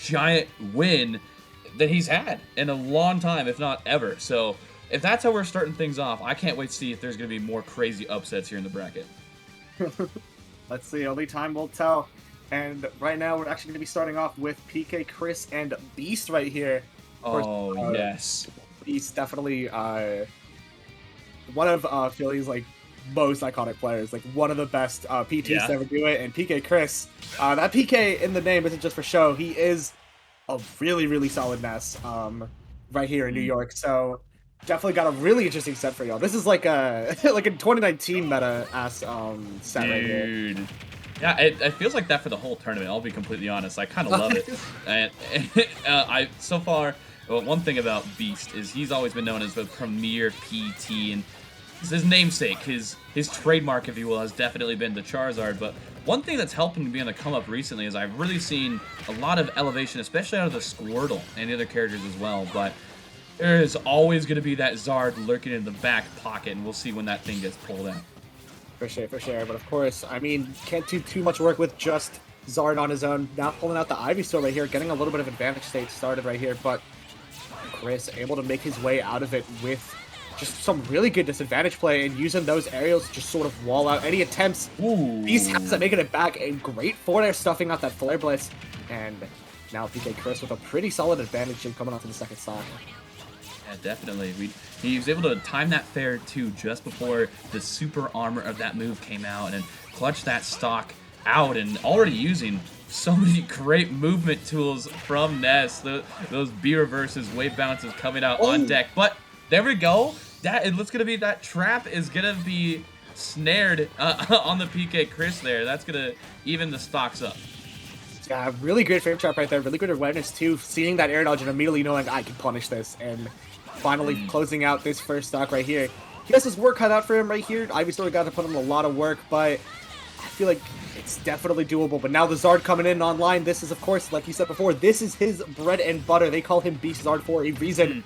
giant win that he's had in a long time, if not ever. So if that's how we're starting things off, I can't wait to see if there's going to be more crazy upsets here in the bracket. Let's see, only time will tell. And right now, we're actually going to be starting off with PkChris and Beast right here. Of course, yes. Beast definitely one of Philly's like most iconic players, like one of the best PTs to ever do it. And PkChris, that PK in the name isn't just for show. He is a really, really solid Ness right here in New York. So definitely got a really interesting set for y'all. This is like a like a 2019 meta ass set right here. Yeah, it feels like that for the whole tournament. I'll be completely honest. I kind of love it. And so far, well, one thing about Beast is he's always been known as the premier PT, and his namesake, his trademark, if you will, has definitely been the Charizard. But one thing that's helping to be on the come up recently is I've really seen a lot of elevation, especially out of the Squirtle and the other characters as well. But there is always going to be that Zard lurking in the back pocket, and we'll see when that thing gets pulled out. For sure, for sure. But of course, I mean, can't do too much work with just Zard on his own. Now pulling out the Ivysaur right here, getting a little bit of advantage state started right here. But Chris able to make his way out of it with just some really good disadvantage play and using those aerials to just sort of wall out any attempts. These has at making it back, and great for there, stuffing out that Flare Blitz. And now PkChris with a pretty solid advantage in coming onto the second stock. Yeah, definitely. He was able to time that fair too just before the super armor of that move came out and clutch that stock out, and already using so many great movement tools from Ness. Those B reverses, wave bounces coming out on deck. But there we go. It's gonna be that trap is gonna be snared on the PkChris there. That's gonna even the stocks up. Yeah, really great frame trap right there. Really good awareness too. Seeing that air dodge and immediately knowing I can punish this, and finally closing out this first stock right here. He has his work cut out for him right here. Ivysaur got to put in a lot of work, but I feel like it's definitely doable. But now the Zard coming in online. This is, of course, like you said before, this is his bread and butter. They call him Beast Zard for a reason.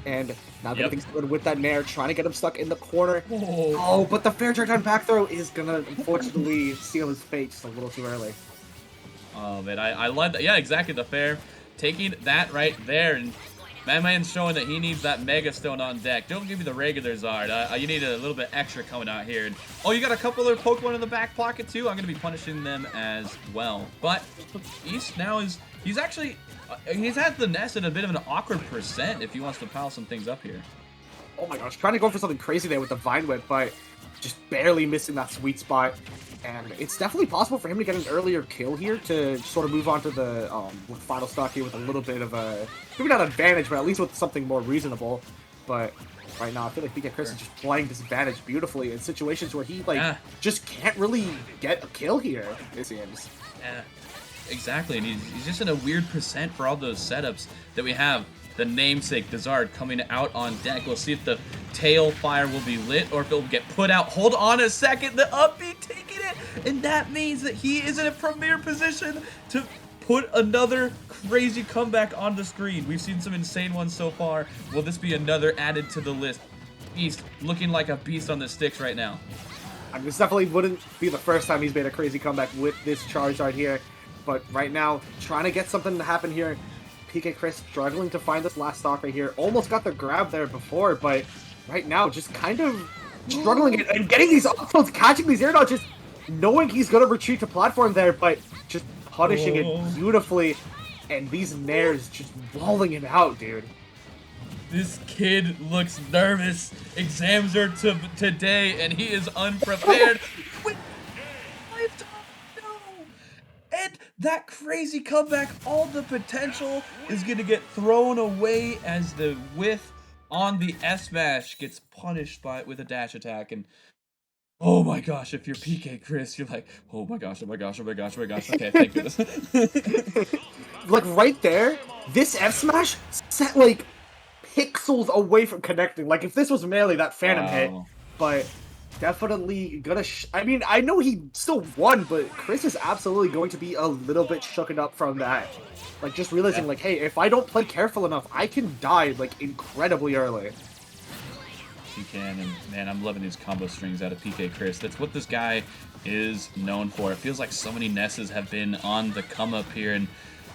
And now getting things good with that Nair, trying to get him stuck in the corner. Oh, but the fair charge on back throw is going to unfortunately seal his fate just a little too early. Oh, man, I love that. Yeah, exactly, the fair. Taking that right there, and Man's showing that he needs that Mega Stone on deck. Don't give me the regular Zard. You need a little bit extra coming out here. And, oh, you got a couple other Pokemon in the back pocket, too? I'm going to be punishing them as well. But East now is... He's actually... he's had the Ness at a bit of an awkward percent if he wants to pile some things up here. Oh my gosh, trying to go for something crazy there with the Vine Whip, but just barely missing that sweet spot. And it's definitely possible for him to get an earlier kill here to sort of move on to the final stock here with a little bit of a, maybe not advantage, but at least with something more reasonable. But right now, I feel like PkChris is just playing disadvantage beautifully in situations where he just can't really get a kill here, it seems. Yeah, exactly. And he's just in a weird percent for all those setups that we have. The namesake, the Zard, coming out on deck. We'll see if the tail fire will be lit or if it'll get put out. Hold on a second. The upbeat taking it. And that means that he is in a premier position to put another crazy comeback on the screen. We've seen some insane ones so far. Will this be another added to the list? Beast looking like a beast on the sticks right now. I mean, this definitely wouldn't be the first time he's made a crazy comeback with this Charizard here. But right now, trying to get something to happen here. PkChris struggling to find this last stock right here. Almost got the grab there before, but right now just kind of struggling and getting these offloads, catching these air dodges, knowing he's going to retreat to platform there, but just punishing it beautifully. And these Nairs just walling him out, dude. This kid looks nervous. Exams are today, and he is unprepared. And that crazy comeback, all the potential is going to get thrown away as the whiff on the S-Smash gets punished with a dash attack. And oh my gosh, if you're PkChris, you're like, oh my gosh, oh my gosh, oh my gosh, oh my gosh. Okay, thank goodness. Like right there, this F-Smash set like pixels away from connecting. Like if this was Melee, that Phantom hit, but... definitely gonna I mean, I know he still won, but Chris is absolutely going to be a little bit shooken up from that. Like, just realizing, like, hey, if I don't play careful enough, I can die, like, incredibly early. He can, and man, I'm loving these combo strings out of PkChris. That's what this guy is known for. It feels like so many Nesses have been on the come up here, and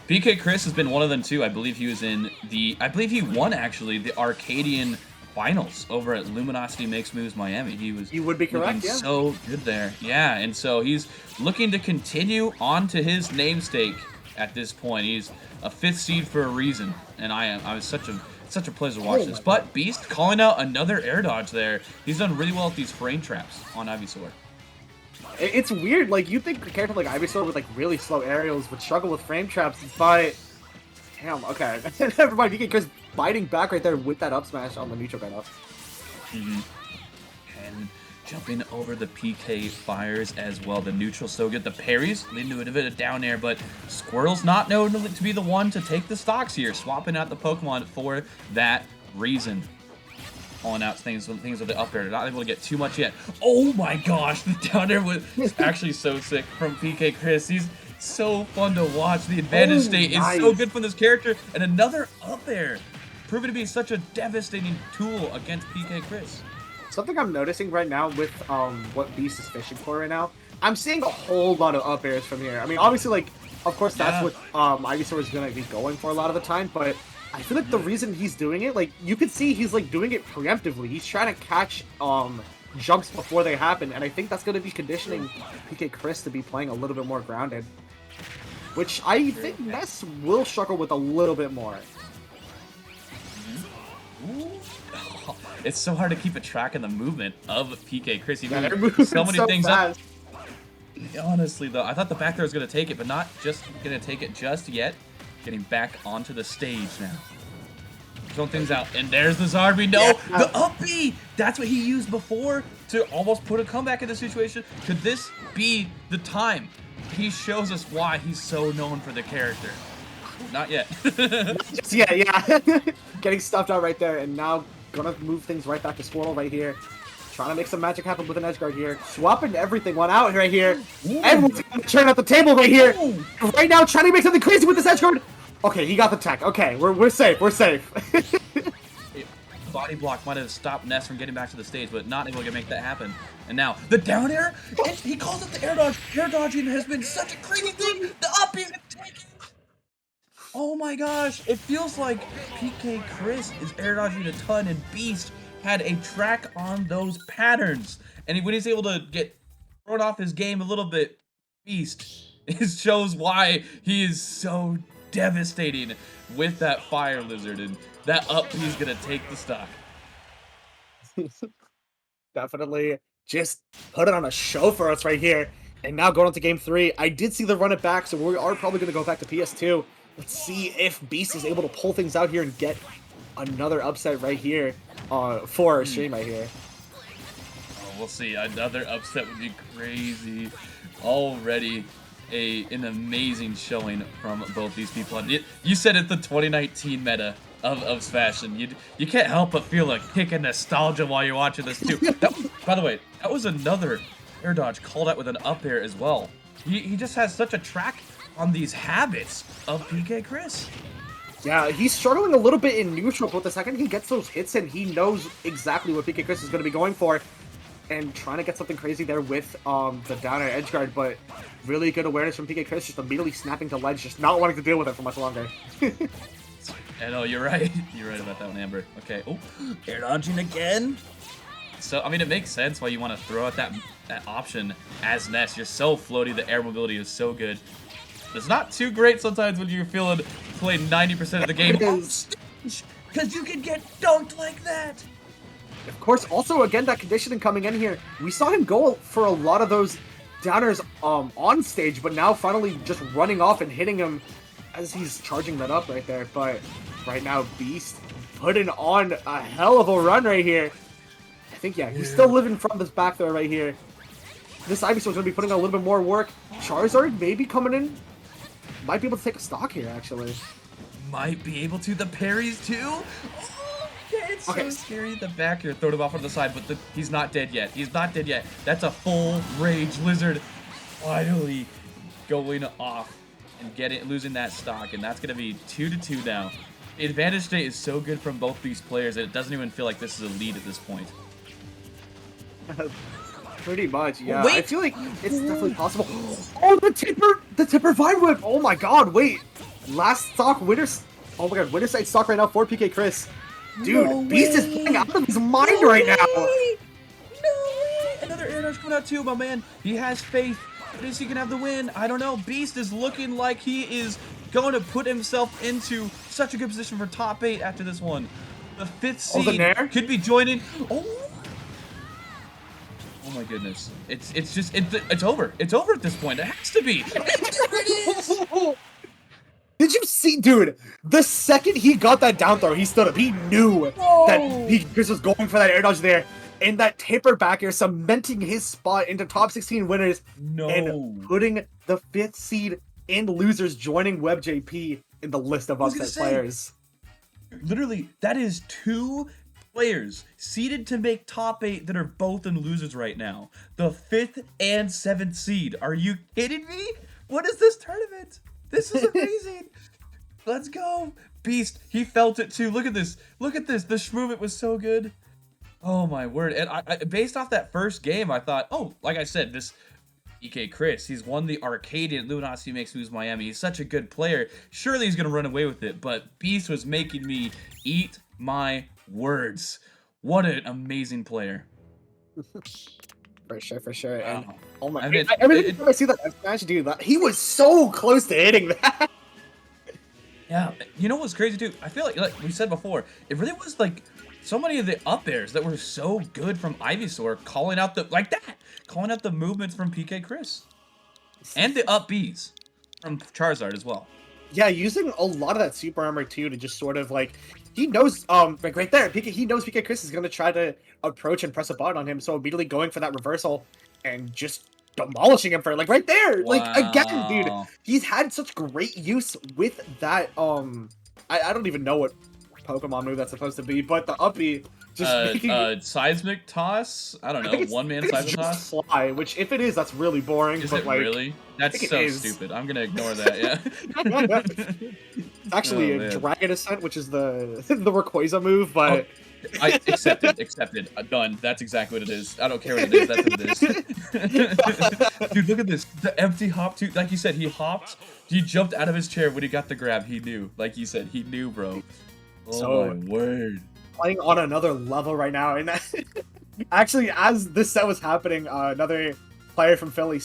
PkChris has been one of them too. I believe he was in I believe he won actually the Arcadian finals over at Luminosity Makes Moves Miami. You would be correct, yeah. So good there. Yeah, and so he's looking to continue on to his namesake at this point. He's a 5th seed for a reason, and I was such a pleasure to watch this. But Beast calling out another air dodge there. He's done really well with these frame traps on Ivysaur. It's weird, like, you'd think a character like Ivysaur with, like, really slow aerials would struggle with frame traps, but... Damn, okay. Never mind, PkChris biting back right there with that up smash on the neutral right off. And jumping over the PK fires as well. The neutral so good. The parries leading to a bit of down air, but Squirrel's not known to be the one to take the stocks here, swapping out the Pokemon for that reason. Calling out things with the up air. They're not able to get too much yet. Oh my gosh, the down air was actually so sick from PkChris. He's so fun to watch. The advantage state is so good from this character. And another up air, proving to be such a devastating tool against PkChris. Something I'm noticing right now with what Beast is fishing for right now, I'm seeing a whole lot of up airs from here. I mean, obviously, like, of course, that's what Ivysaur is going to be going for a lot of the time, but I feel like the reason he's doing it, like, you can see he's, like, doing it preemptively. He's trying to catch jumps before they happen, and I think that's going to be conditioning PkChris to be playing a little bit more grounded, which I think Ness will struggle with a little bit more. It's so hard to keep a track of the movement of PkChris. They're moving so many things fast. up. Honestly, though, I thought the back throw was going to take it, but not just going to take it just yet. Getting back onto the stage now. Throwing things out, and there's the Zarby. No, the up B! That's what he used before to almost put a comeback in the situation. Could this be the time he shows us why he's so known for the character? Not yet. Just yet, yeah. Getting stuffed out right there, and now gonna move things right back to Squirtle right here. Trying to make some magic happen with an edge guard here. Swapping everything one out right here. Everyone's gonna turn at the table right here. Right now, trying to make something crazy with this edge guard. Okay, he got the tech. Okay, we're safe. We're safe. Body block might have stopped Ness from getting back to the stage, but not able to make that happen. And now, the down air? He calls it the air dodge. Air dodging has been such a crazy thing. The up air, take it. Oh my gosh, it feels like PkChris is air dodging a ton, and Beast had a track on those patterns. And when he's able to get thrown off his game a little bit, Beast, it shows why he is so devastating with that Fire Lizard, and that up he's gonna take the stock. Definitely just put it on a show for us right here. And now going on to game 3, I did see the run it back, so we are probably gonna go back to PS2. Let's see if Beast is able to pull things out here and get another upset right here for our stream right here. Oh, we'll see. Another upset would be crazy. Already an amazing showing from both these people. You said it, the 2019 meta of Smash, and you can't help but feel a kick of nostalgia while you're watching this too. By the way, that was another air dodge called out with an up air as well. He just has such a track on these habits of PkChris. Yeah, he's struggling a little bit in neutral, but the second he gets those hits in, he knows exactly what PkChris is going to be going for. And trying to get something crazy there with the down air edge guard, but really good awareness from PkChris, just immediately snapping to ledge, just not wanting to deal with it for much longer. I know, you're right. You're right about that one, Amber. Okay, oh, air dodging again. So, I mean, it makes sense why you want to throw out that option as Ness. You're so floaty, the air mobility is so good. It's not too great sometimes when you're feeling play 90% of the game on stage, because you can get dunked like that. Of course, also, again, that conditioning coming in here, we saw him go for a lot of those downers on stage, but now finally just running off and hitting him as he's charging that up right there. But right now, Beast putting on a hell of a run right here. I think, yeah, he's still living from this back throw right here. This Ivysaur's going to be putting on a little bit more work. Charizard maybe coming in. Might be able to take a stock here, actually. Might be able to. The parries, too. Oh, it's so scary. The back here, throw him off on the side, but he's not dead yet. He's not dead yet. That's a full Rage Lizard finally going off and losing that stock, and that's going to be 2-2 now. The advantage state is so good from both these players that it doesn't even feel like this is a lead at this point. Pretty much, yeah. Wait. I feel like it's definitely possible. Oh, the tipper Vine Whip! Oh my god, wait! Last stock winners. Oh my god, winner side stock right now for PkChris. Dude, No Beast is way. playing out of his mind right now. No way! Another air dodge coming out too, my man. He has faith. But is he gonna have the win? I don't know. Beast is looking like he is going to put himself into such a good position for top 8 after this one. The 5th seed could be joining. Oh my goodness. It's over. It's over at this point. It has to be. There it is. Did you see, dude? The second he got that down throw, he stood up. He knew that PkChris was going for that air dodge there. And that taper back air cementing his spot into top 16 winners. And putting the 5th seed in losers, joining WebJP in the list of upset players. Literally, that is 2 players seeded to make top 8 that are both in losers right now. The 5th and 7th seed. Are you kidding me? What is this tournament? This is amazing. Let's go. Beast, he felt it too. Look at this. Look at this. The movement was so good. Oh my word. And I based off that first game, I thought, oh, like I said, this PkChris, he's won the Arcadian Luminosity Makes Moves Miami. He's such a good player. Surely he's going to run away with it. But Beast was making me eat my words. What an amazing player. For sure, for sure. And oh my, every time I see that smash, dude, he was so close to hitting that. Yeah, you know what's crazy too? I feel like we said before, it really was like so many of the up airs that were so good from Ivysaur, calling out the movements from PkChris, and the up Bs from Charizard as well. Yeah, using a lot of that super armor too to just sort of like, he knows like right there, he knows PkChris is gonna try to approach and press a button on him, so immediately going for that reversal and just demolishing him for like right there. Wow. Like again, dude, he's had such great use with that. I don't even know what Pokemon move that's supposed to be, but the uppy just seismic toss. I don't know, one-man seismic toss. Fly, which if it is, that's really boring. Is but it like, really? That's so stupid. I'm gonna ignore that. Yeah. It's actually a Dragon Ascent, which is the Rayquaza move, but. I accepted. Done. That's exactly what it is. I don't care what it is. That's what it is. Dude, look at this. The empty hop too. Like you said, he hopped. He jumped out of his chair when he got the grab. He knew. Like you said, he knew, bro. Oh my word. Playing on another level right now, and actually, as this set was happening, another player from Philly